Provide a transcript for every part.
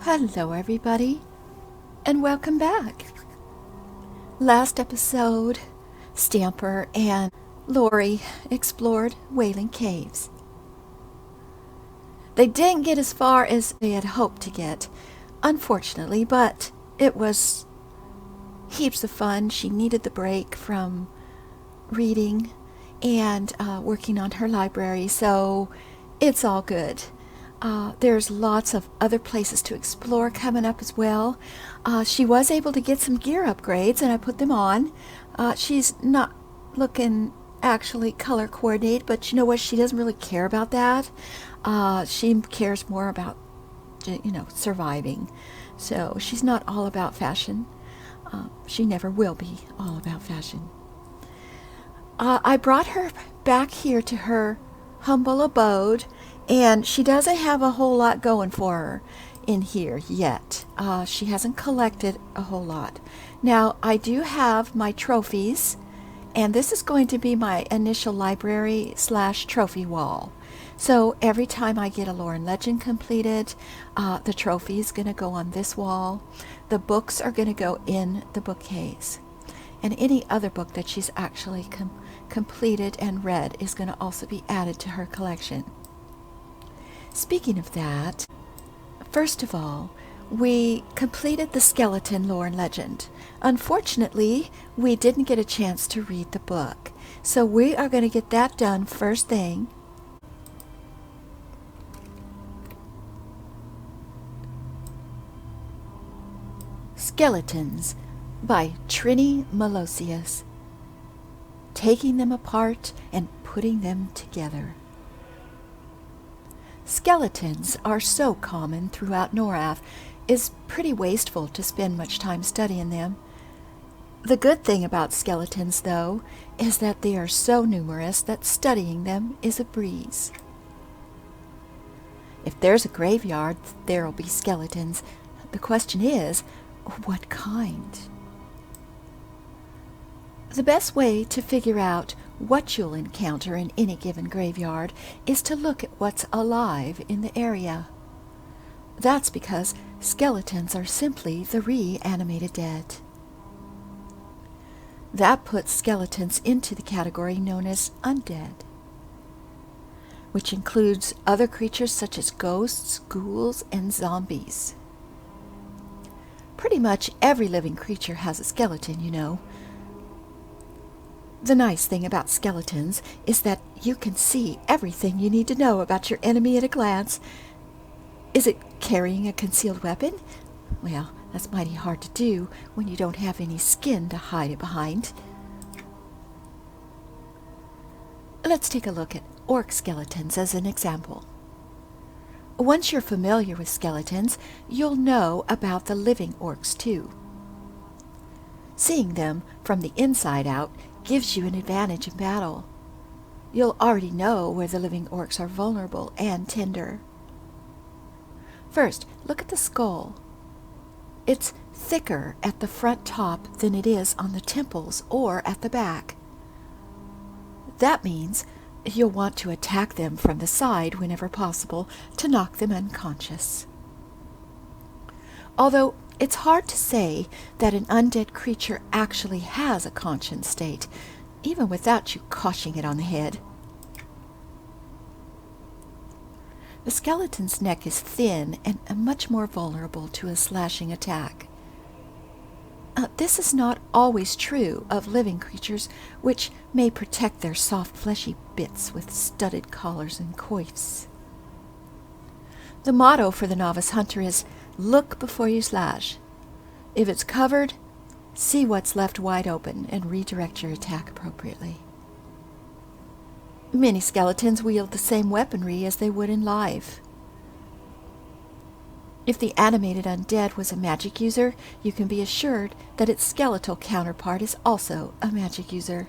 Hello everybody, and welcome back. Last episode, Stamper and Lorrie explored Wailing Caves. They didn't get as far as they had hoped to get, unfortunately, but it was heaps of fun. She needed the break from reading and working on her library, so it's all good. There's lots of other places to explore coming up as well. She was able to get some gear upgrades, and I put them on. She's not looking actually color coordinated, but you know what? She doesn't really care about that. She cares more about, surviving. So she's not all about fashion. She never will be all about fashion. I brought her back here to her humble abode, and she doesn't have a whole lot going for her in here yet. She hasn't collected a whole lot. Now, I do have my trophies, and this is going to be my initial library / trophy wall. So every time I get a lore and legend completed, the trophy is going to go on this wall. The books are going to go in the bookcase. And any other book that she's actually completed and read is going to also be added to her collection. Speaking of that, first of all, we completed the skeleton lore and legend. Unfortunately, we didn't get a chance to read the book, so we are going to get that done first thing. Skeletons by Trini Malosius. Taking them apart and putting them together. Skeletons are so common throughout Norath, it's pretty wasteful to spend much time studying them. The good thing about skeletons, though, is that they are so numerous that studying them is a breeze. If there's a graveyard, there'll be skeletons. The question is, what kind? The best way to figure out what you'll encounter in any given graveyard is to look at what's alive in the area. That's because skeletons are simply the reanimated dead. That puts skeletons into the category known as undead, which includes other creatures such as ghosts, ghouls, and zombies. Pretty much every living creature has a skeleton, you know. The nice thing about skeletons is that you can see everything you need to know about your enemy at a glance. Is it carrying a concealed weapon? Well, that's mighty hard to do when you don't have any skin to hide it behind. Let's take a look at orc skeletons as an example. Once you're familiar with skeletons, you'll know about the living orcs too. Seeing them from the inside out gives you an advantage in battle. You'll already know where the living orcs are vulnerable and tender. First, look at the skull. It's thicker at the front top than it is on the temples or at the back. That means you'll want to attack them from the side whenever possible to knock them unconscious. Although it's hard to say that an undead creature actually has a conscious state, even without you coshing it on the head. The skeleton's neck is thin and much more vulnerable to a slashing attack. This is not always true of living creatures, which may protect their soft fleshy bits with studded collars and coifs. The motto for the novice hunter is, look before you slash. If it's covered, see what's left wide open and redirect your attack appropriately. Many skeletons wield the same weaponry as they would in live. If the animated undead was a magic user, you can be assured that its skeletal counterpart is also a magic user.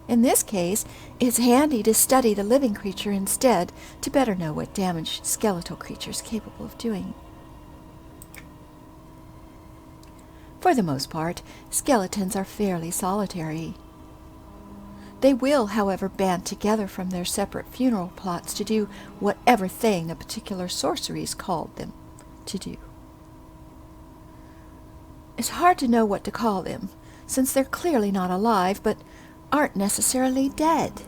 In this case, it's handy to study the living creature instead to better know what damage skeletal creatures are capable of doing. For the most part, skeletons are fairly solitary. They will, however, band together from their separate funeral plots to do whatever thing a particular sorcery's called them to do. It's hard to know what to call them, since they're clearly not alive, but aren't necessarily dead.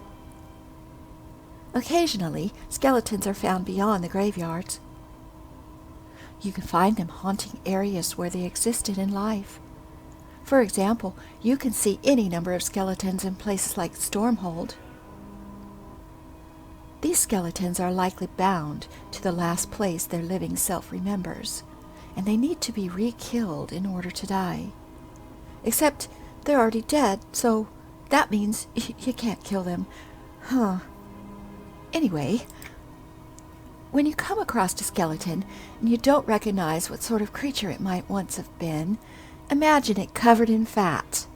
Occasionally, skeletons are found beyond the graveyards. You can find them haunting areas where they existed in life. For example, you can see any number of skeletons in places like Stormhold. These skeletons are likely bound to the last place their living self remembers, and they need to be re-killed in order to die. Except they're already dead, so that means you can't kill them. Anyway, when you come across a skeleton and you don't recognize what sort of creature it might once have been, imagine it covered in fat.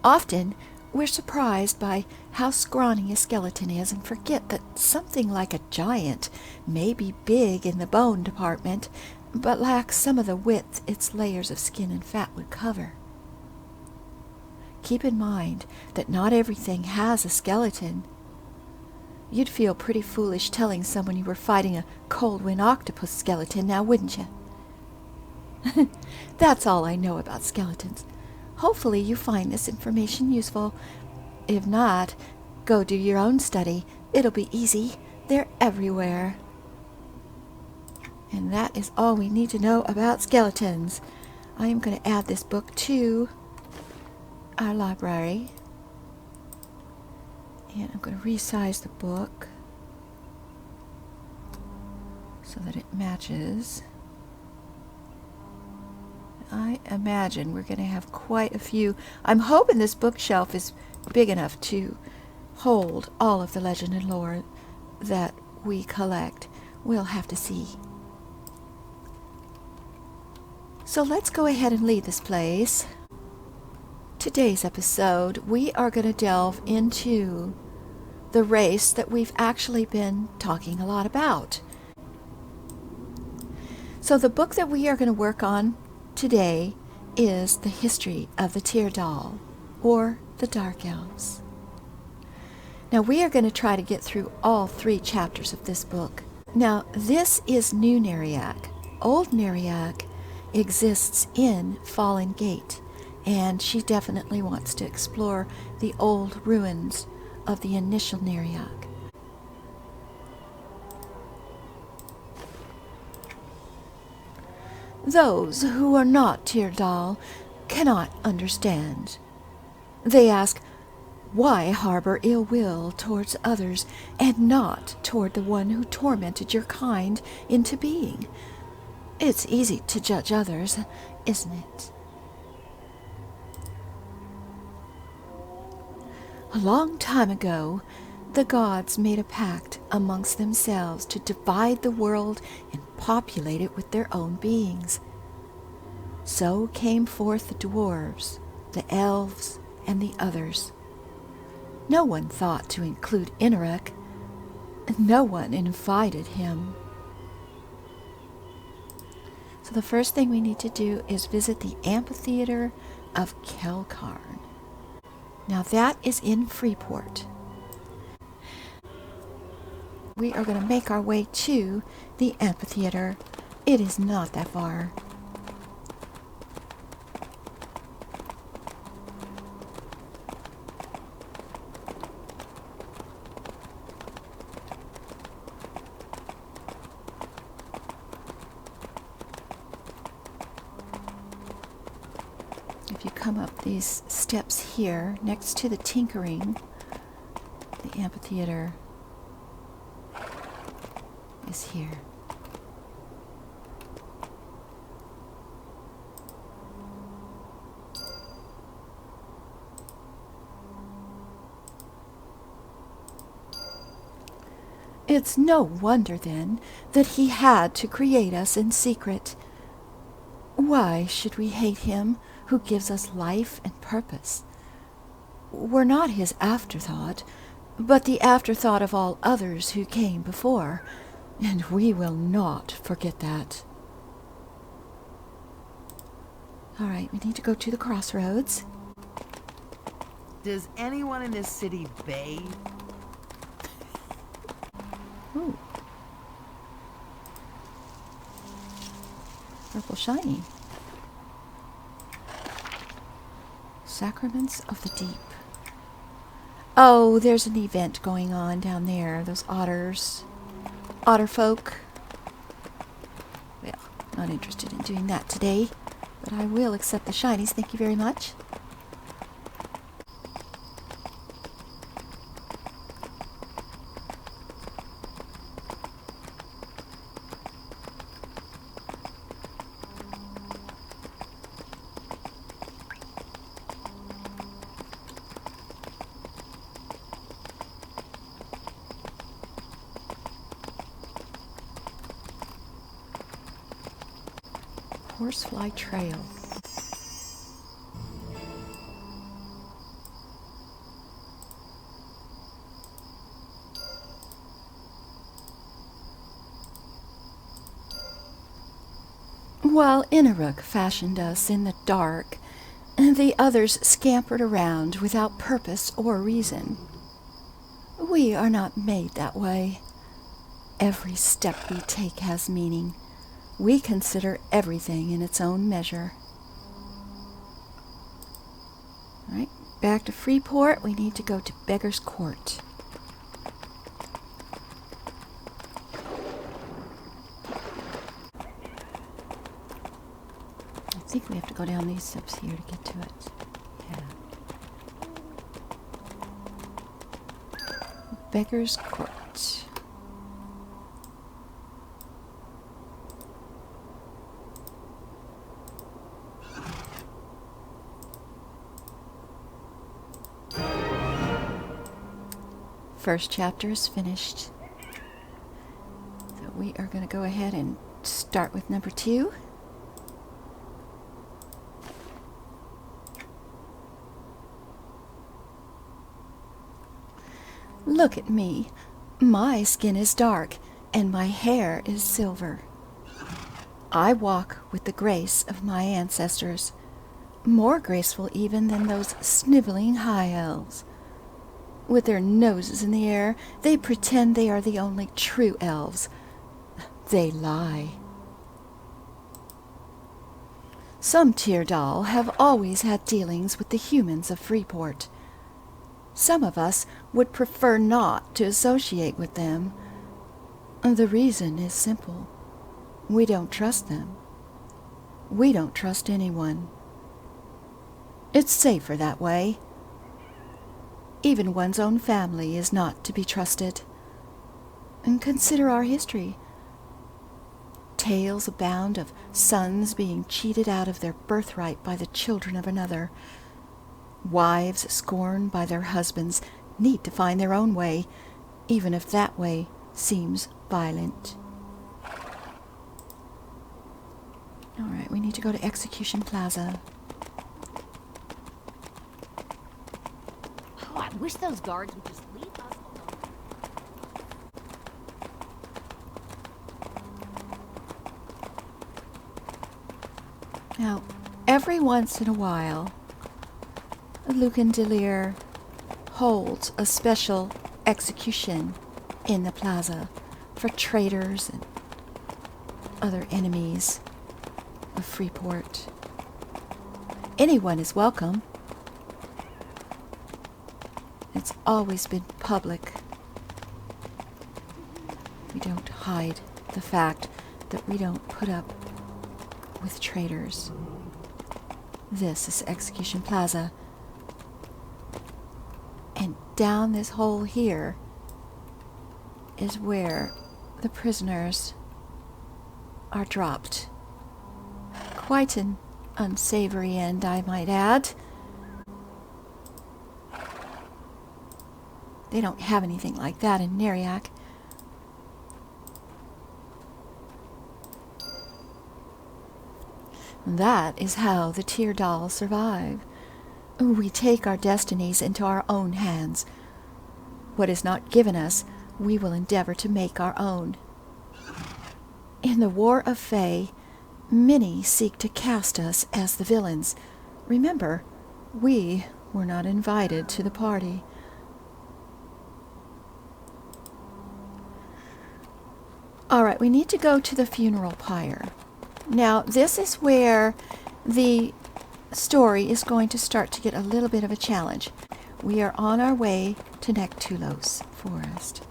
Often, we're surprised by how scrawny a skeleton is and forget that something like a giant may be big in the bone department, but lacks some of the width its layers of skin and fat would cover. Keep in mind that not everything has a skeleton. You'd feel pretty foolish telling someone you were fighting a cold-wind octopus skeleton now, wouldn't you? That's all I know about skeletons. Hopefully you find this information useful. If not, go do your own study. It'll be easy. They're everywhere. And that is all we need to know about skeletons. I am going to add this book to our library. And I'm going to resize the book so that it matches. I imagine we're going to have quite a few. I'm hoping this bookshelf is big enough to hold all of the legend and lore that we collect. We'll have to see. So let's go ahead and leave this place. Today's episode, we are going to delve into the race that we've actually been talking a lot about. So the book that we are going to work on today is the history of the Teir'dal, or the Dark Elves. Now we are going to try to get through all 3 chapters of this book. Now this is New Neriak. Old Neriak exists in Fallen Gate, and she definitely wants to explore the old ruins of the initial Neriak. Those who are not Teir'dal cannot understand. They ask, why harbor ill will towards others and not toward the one who tormented your kind into being? It's easy to judge others, isn't it? A long time ago, the gods made a pact amongst themselves to divide the world and populate it with their own beings. So came forth the dwarves, the elves, and the others. No one thought to include Inorek. No one invited him. So the first thing we need to do is visit the amphitheater of Kelkarn. Now that is in Freeport. We are going to make our way to the amphitheater. It is not that far. If you come up these steps here, next to the tinkering, the amphitheater is here. It's no wonder, then, that he had to create us in secret. Why should we hate him who gives us life and purpose? We're not his afterthought, but the afterthought of all others who came before, and we will not forget that. All right, we need to go to the crossroads. Does anyone in this city bathe? Ooh. Purple shiny. Sacraments of the Deep. Oh, there's an event going on down there. Those otters. Otter folk. Well, not interested in doing that today, but I will accept the shinies. Thank you very much. Horsefly Trail. While Inaruk fashioned us in the dark, the others scampered around without purpose or reason. We are not made that way. Every step we take has meaning. We consider everything in its own measure. All right, back to Freeport. We need to go to Beggar's Court. I think we have to go down these steps here to get to it. Yeah. Beggar's Court. First chapter is finished. So we are going to go ahead and start with number 2. Look at me. My skin is dark and my hair is silver. I walk with the grace of my ancestors, more graceful even than those sniveling high elves. With their noses in the air, they pretend they are the only true elves. They lie. Some Teir'dal have always had dealings with the humans of Freeport. Some of us would prefer not to associate with them. The reason is simple. We don't trust them. We don't trust anyone. It's safer that way. Even one's own family is not to be trusted. And consider our history. Tales abound of sons being cheated out of their birthright by the children of another. Wives scorned by their husbands need to find their own way, even if that way seems violent. All right, we need to go to Execution Plaza. Oh, I wish those guards would just leave us alone. Now, every once in a while, Lucan Delir holds a special execution in the plaza for traitors and other enemies of Freeport. Anyone is welcome. It's always been public. We don't hide the fact that we don't put up with traitors. This is Execution Plaza. And down this hole here is where the prisoners are dropped. Quite an unsavory end, I might add. They don't have anything like that in Neriak. That is how the Teir'dal survive. We take our destinies into our own hands. What is not given us, we will endeavor to make our own. In the War of Fae, many seek to cast us as the villains. Remember, we were not invited to the party. All right, we need to go to the funeral pyre. Now, this is where the story is going to start to get a little bit of a challenge. We are on our way to Nectulos forest.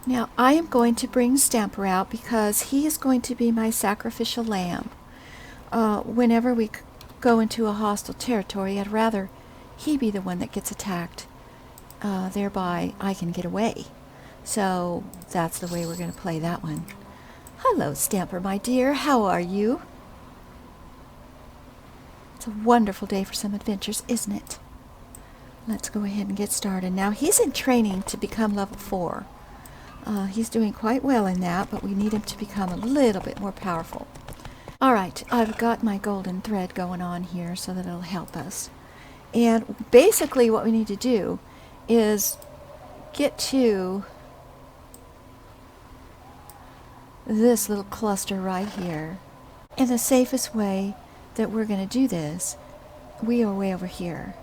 Now, I am going to bring Stamper out because he is going to be my sacrificial lamb. Whenever we go into a hostile territory, I'd rather he be the one that gets attacked. Thereby, I can get away. So, that's the way we're going to play that one. Hello, Stamper, my dear. How are you? It's a wonderful day for some adventures, isn't it? Let's go ahead and get started. Now, he's in training to become level 4. He's doing quite well in that, but we need him to become a little bit more powerful. Alright, I've got my golden thread going on here so that it'll help us. And basically what we need to do is get to this little cluster right here. And the safest way that we're going to do this, we are way over here.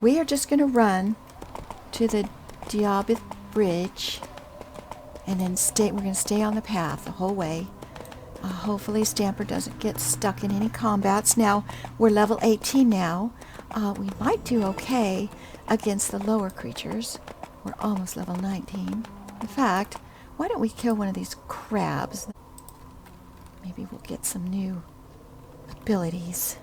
We are just going to run to the Diabith Bridge. And then we're going to stay on the path the whole way. Hopefully Stamper doesn't get stuck in any combats. Now, we're level 18 now. We might do okay against the lower creatures. We're almost level 19. In fact, why don't we kill one of these crabs? Maybe we'll get some new abilities.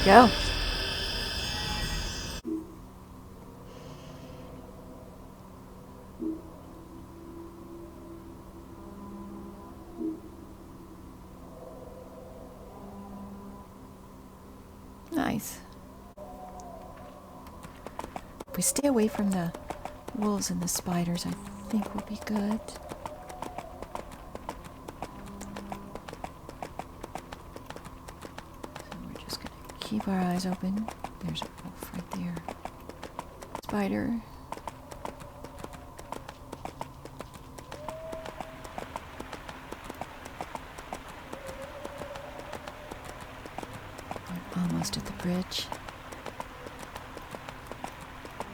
Go. Nice. If we stay away from the wolves and the spiders, I think we'll be good. Keep our eyes open. There's a wolf right there. Spider. We're almost at the bridge.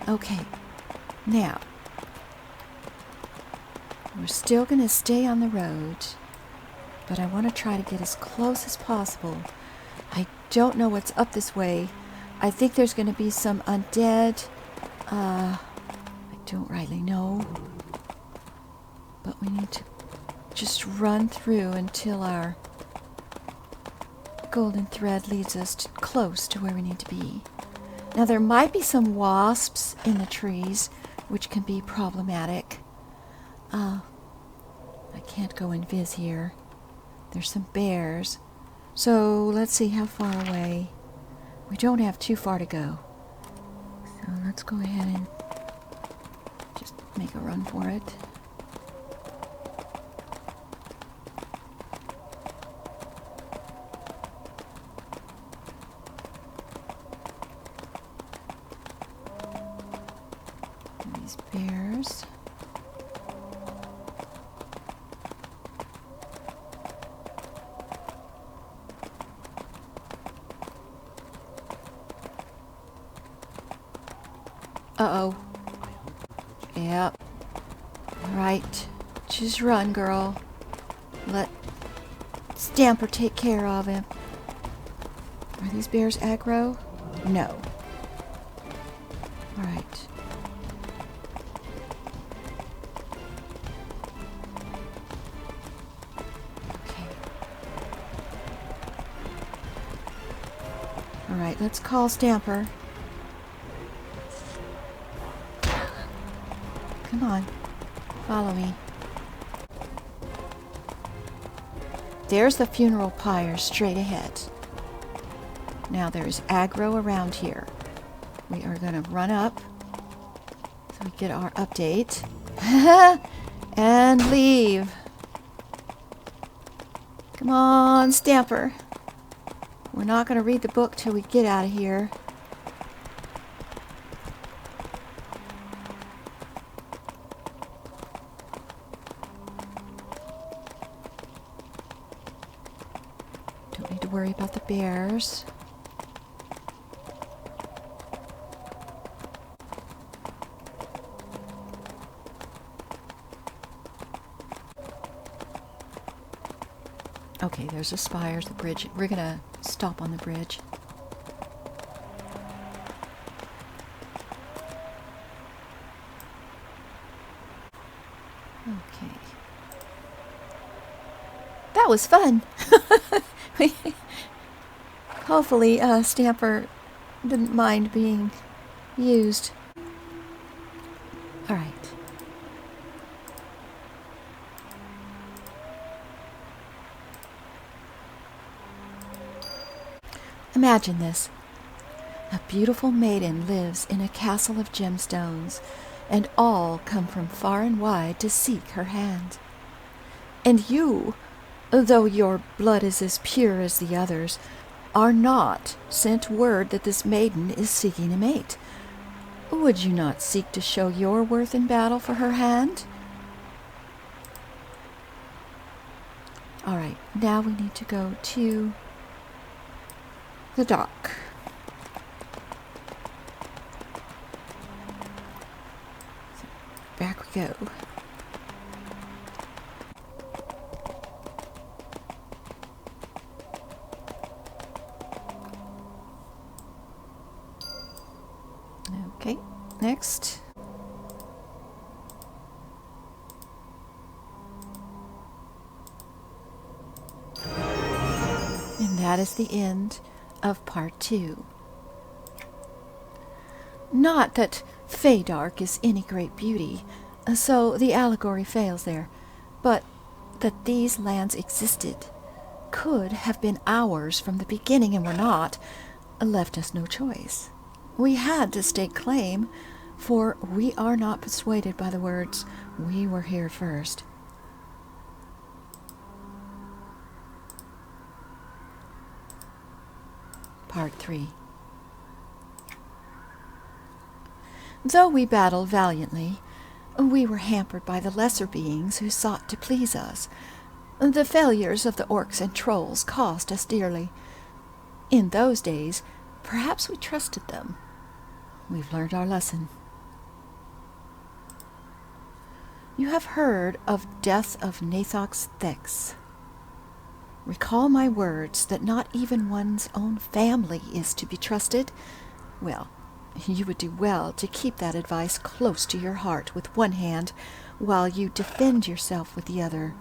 Okay. Now, we're still going to stay on the road, but I want to try to get as close as possible. I don't know what's up this way. I think there's going to be some undead. I don't rightly know. But we need to just run through until our golden thread leads us close to where we need to be. Now there might be some wasps in the trees, which can be problematic. I can't go invis here. There's some bears. So let's see how far away. We don't have too far to go. So let's go ahead and just make a run for it. These bears. Uh-oh. Yep. Right. Just run, girl. Let Stamper take care of him. Are these bears aggro? No. Alright. Okay. Alright, let's call Stamper. Come on. Follow me. There's the funeral pyre straight ahead. Now there's aggro around here. We are going to run up so we get our update. And leave. Come on, Stamper. We're not going to read the book till we get out of here. Don't need to worry about the bears. Okay, there's the spires, the bridge. We're going to stop on the bridge. Okay. That was fun. Hopefully, Stamper didn't mind being used. All right. Imagine this. A beautiful maiden lives in a castle of gemstones, and all come from far and wide to seek her hand. And you, though your blood is as pure as the others, are not sent word that this maiden is seeking a mate. Would you not seek to show your worth in battle for her hand? All right, now we need to go to the dock. So back we go. Okay, next. And that is the end of part 2. Not that Feydark is any great beauty, so the allegory fails there, but that these lands existed, could have been ours from the beginning and were not, left us no choice. We had to stake claim, for we are not persuaded by the words, "We were here first." Part 3. Though we battled valiantly, we were hampered by the lesser beings who sought to please us. The failures of the orcs and trolls cost us dearly. In those days, perhaps we trusted them. We've learned our lesson. You have heard of death of Nathox Thex. Recall my words that not even one's own family is to be trusted. Well, you would do well to keep that advice close to your heart with one hand, while you defend yourself with the other.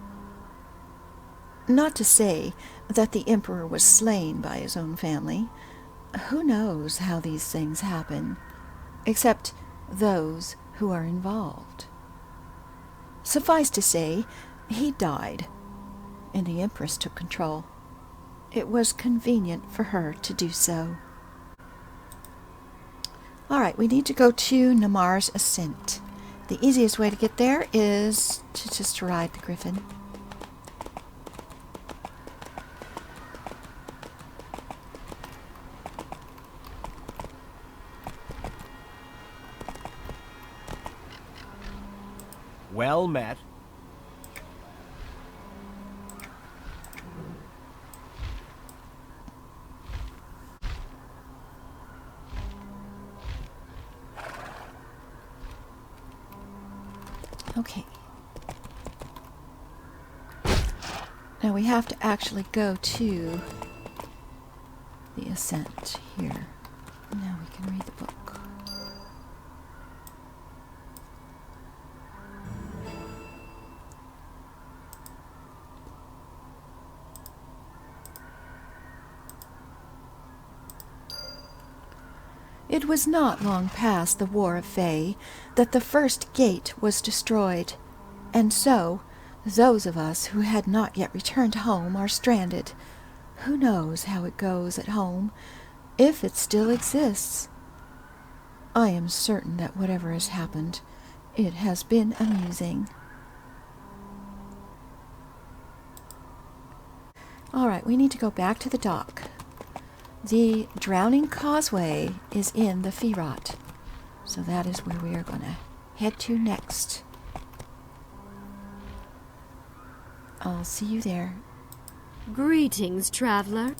Not to say that the Emperor was slain by his own family. Who knows how these things happen, except those who are involved. Suffice to say, he died, and the Empress took control. It was convenient for her to do so. All right, we need to go to Namar's Ascent. The easiest way to get there is to just ride the griffin. Well met. Okay. Now we have to actually go to the Ascent here. Now we can read the book. It was not long past the War of Fae that the first gate was destroyed, and so those of us who had not yet returned home are stranded. Who knows how it goes at home, if it still exists? I am certain that whatever has happened, it has been amusing. Alright, we need to go back to the dock. The drowning causeway is in the Teir'dal, so that is where we are going to head to next. I'll see you there. Greetings, traveler.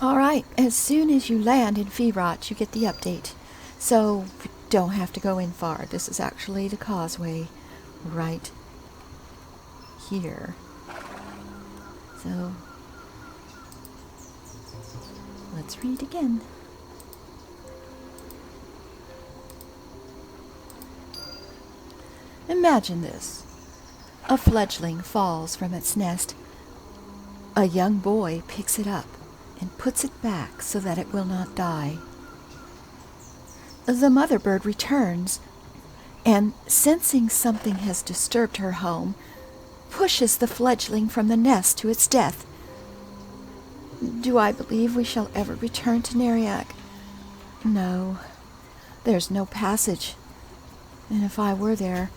Alright, as soon as you land in Teir'dal, you get the update. So, you don't have to go in far. This is actually the causeway right here. So, let's read again. Imagine this. A fledgling falls from its nest. A young boy picks it up and puts it back so that it will not die. The mother bird returns and, sensing something has disturbed her home, pushes the fledgling from the nest to its death. Do I believe we shall ever return to Nectulos? No, there's no passage, and if I were there,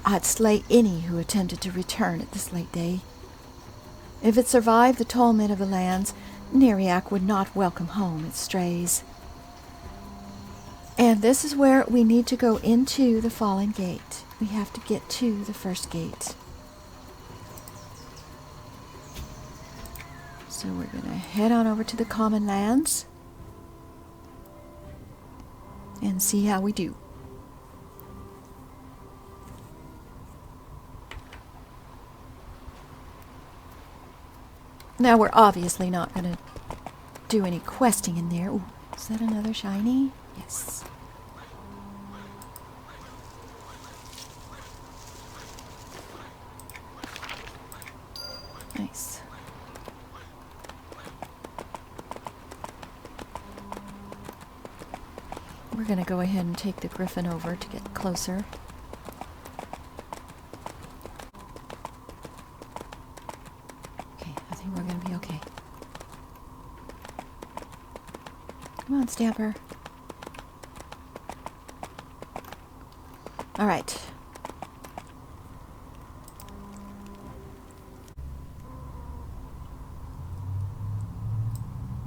I'd slay any who attempted to return at this late day. If it survived the torment of the lands, Nectulos would not welcome home its strays. And this is where we need to go into the Fallen Gate. We have to get to the first gate. So we're going to head on over to the Common Lands and see how we do. Now we're obviously not going to do any questing in there. Ooh, is that another shiny? Yes. Nice. We're going to go ahead and take the griffin over to get closer. Okay, I think we're going to be okay. Come on, Stamper. All right.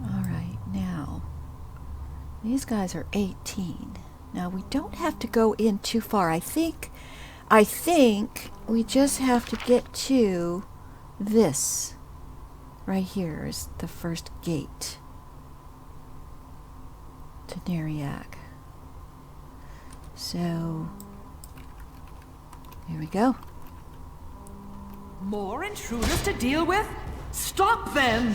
All right, now, these guys are 18. Now, we don't have to go in too far. I think we just have to get to this. Right here is the first gate to Nectulos. So, here we go. More intruders to deal with? Stop them!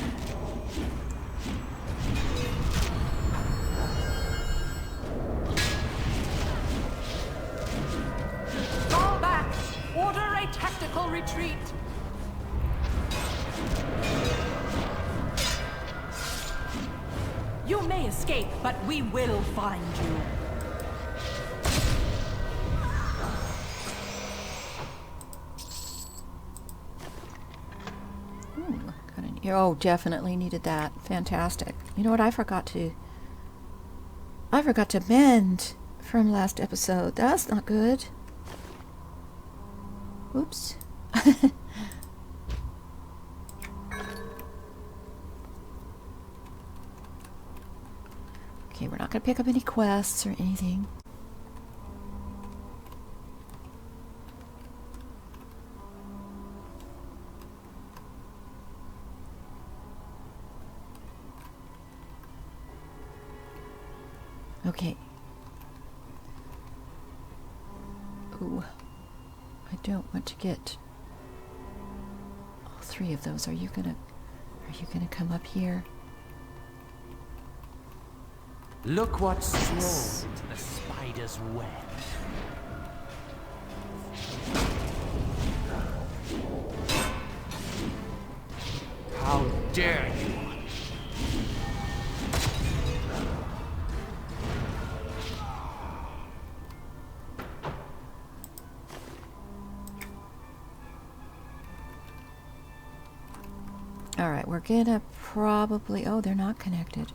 Fall back! Order a tactical retreat! You may escape, but we will find you. Oh, definitely needed that. Fantastic. You know what? I forgot to mend from last episode. That's not good. Oops. Okay, we're not going to pick up any quests or anything. Okay. Ooh. I don't want to get all three of those. Are you gonna come up here? Look what's thrown to the spider's web. dare you? Alright, we're gonna probably... Oh, they're not connected.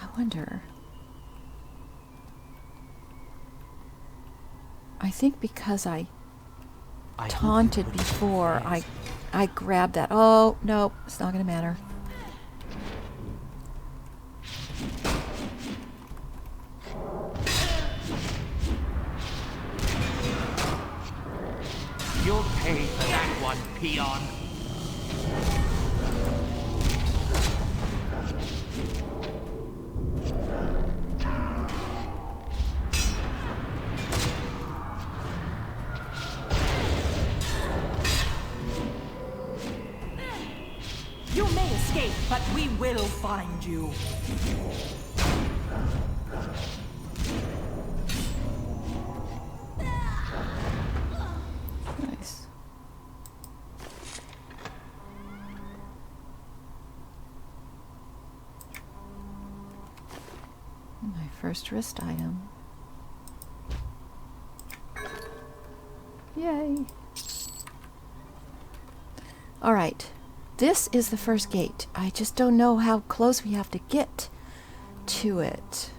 I wonder... I think because I taunted before, I grabbed that. Oh, no, it's not gonna matter. You'll pay for that one, peon. You may escape, but we will find you. Nice. My first wrist item. Yay. All right. This is the first gate. I just don't know how close we have to get to it.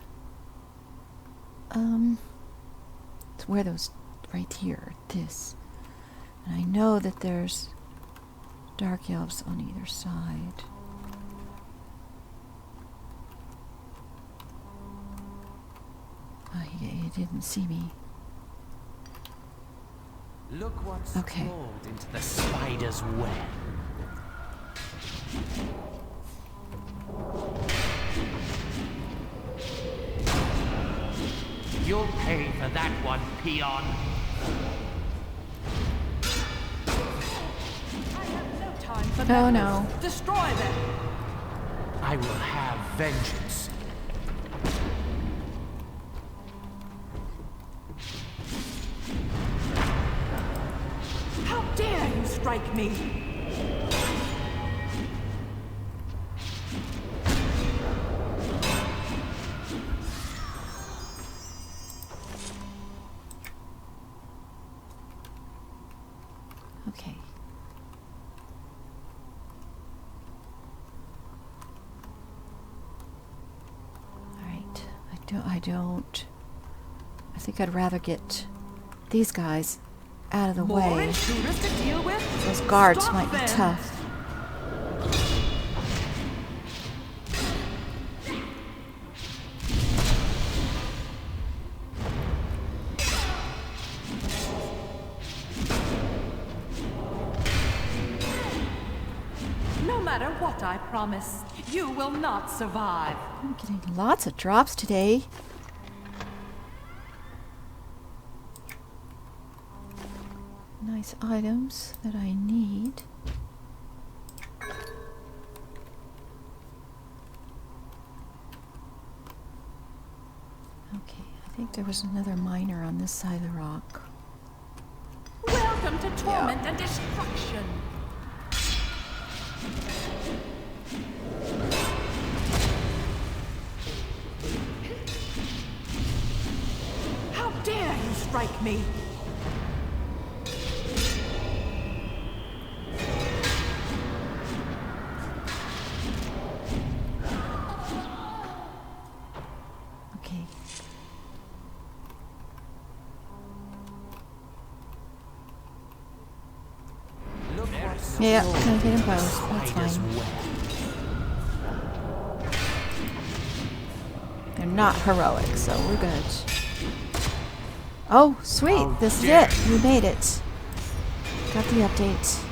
It's where those... right here. This. And I know that there's dark elves on either side. Oh, he didn't see me. Look what's Okay. crawled into the spider's web. You'll pay for that one, peon. I have no time for Oh, meddlers. no. Destroy them. I will have vengeance. How dare you strike me? Okay. Alright. I don't... I think I'd rather get these guys out of the More way. intruders to deal with? Those guards Stop might be them. tough. No matter what I promise, you will not survive. I'm getting lots of drops today. Nice items that I need. Okay, I think there was another miner on this side of the rock. Welcome to torment and destruction. How dare you strike me? Okay. Look what's Yeah, crawled gonna get them into the both. That's spider's fine. web. They're not heroic, so we're good. Oh, sweet. How This is dare it. We made it. Got the update.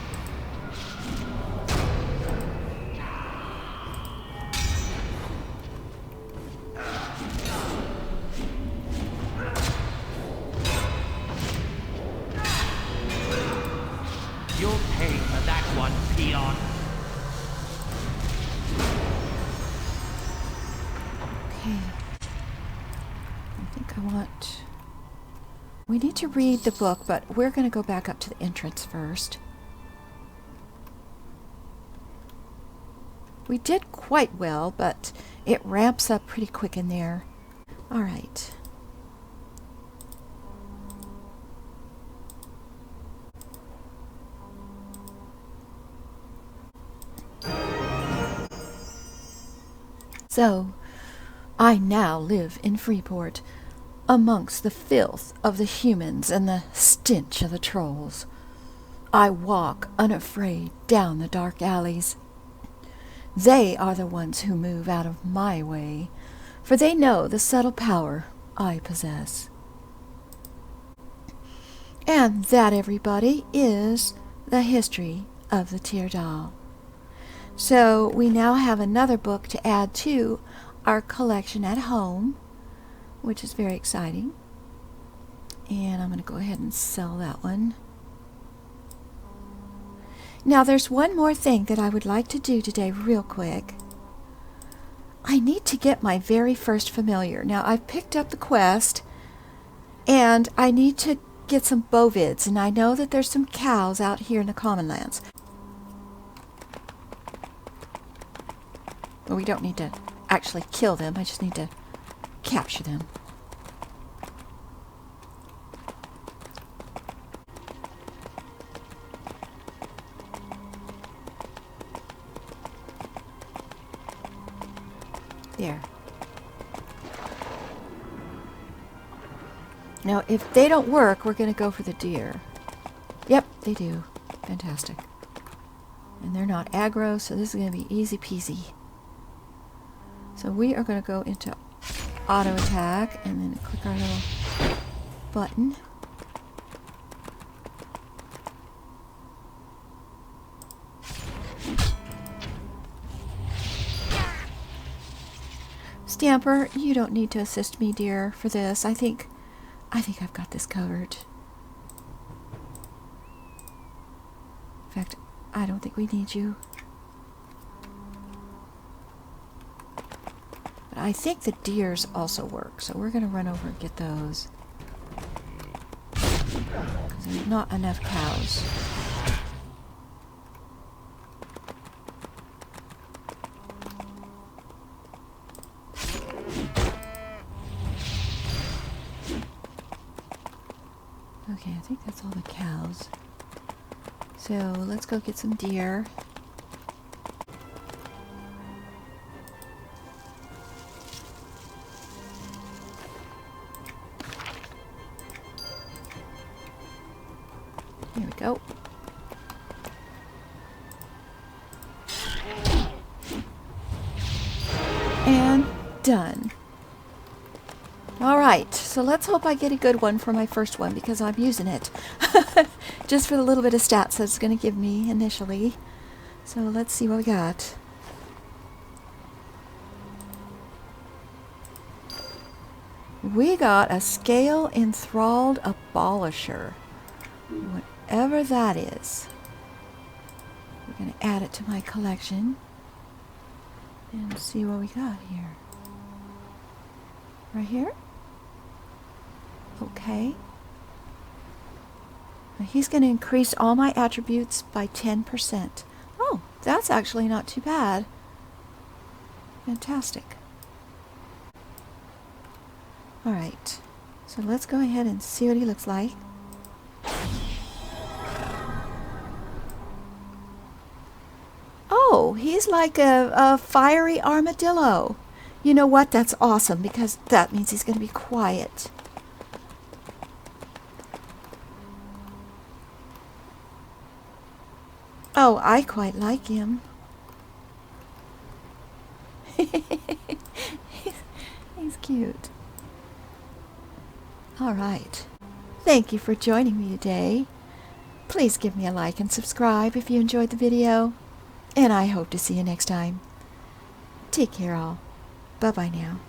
You'll pay for that one, peon. Okay. I think I want... We need to read the book, but we're going to go back up to the entrance first. We did quite well, but it ramps up pretty quick in there. All right. So, I now live in Freeport, amongst the filth of the humans and the stench of the trolls. I walk unafraid down the dark alleys. They are the ones who move out of my way, for they know the subtle power I possess. And that, everybody, is the history of the Teir'dal. So we now have another book to add to our collection at home, which is very exciting. And I'm going to go ahead and sell that one. Now there's one more thing that I would like to do today real quick. I need to get my very first familiar. Now I've picked up the quest and I need to get some bovids, and I know that there's some cows out here in the common lands. Well, we don't need to actually kill them, I just need to capture them. There. Now, if they don't work, we're going to go for the deer. Yep, they do. Fantastic. And they're not aggro, so this is going to be easy peasy. So we are going to go into auto attack and then click our little button. Stamper, you don't need to assist me, dear, for this. I think I've got this covered. In fact, I don't think we need you. But I think the deers also work, so we're going to run over and get those. Because there's not enough cows. Okay, I think that's all the cows. So let's go get some deer. Here we go. And done. Alright, so let's hope I get a good one for my first one because I'm using it. Just for the little bit of stats that it's going to give me initially. So let's see what we got. We got a scale enthralled abolisher. Whatever that is. We're going to add it to my collection. And see what we got here. Right here? Okay. Now he's going to increase all my attributes by 10%. Oh, that's actually not too bad. Fantastic. Alright, so let's go ahead and see what he looks like. Oh, he's like a fiery armadillo. You know what? That's awesome because that means he's going to be quiet. Oh, I quite like him. He's cute. All right. Thank you for joining me today. Please give me a like and subscribe if you enjoyed the video. And I hope to see you next time. Take care all. Bye-bye now.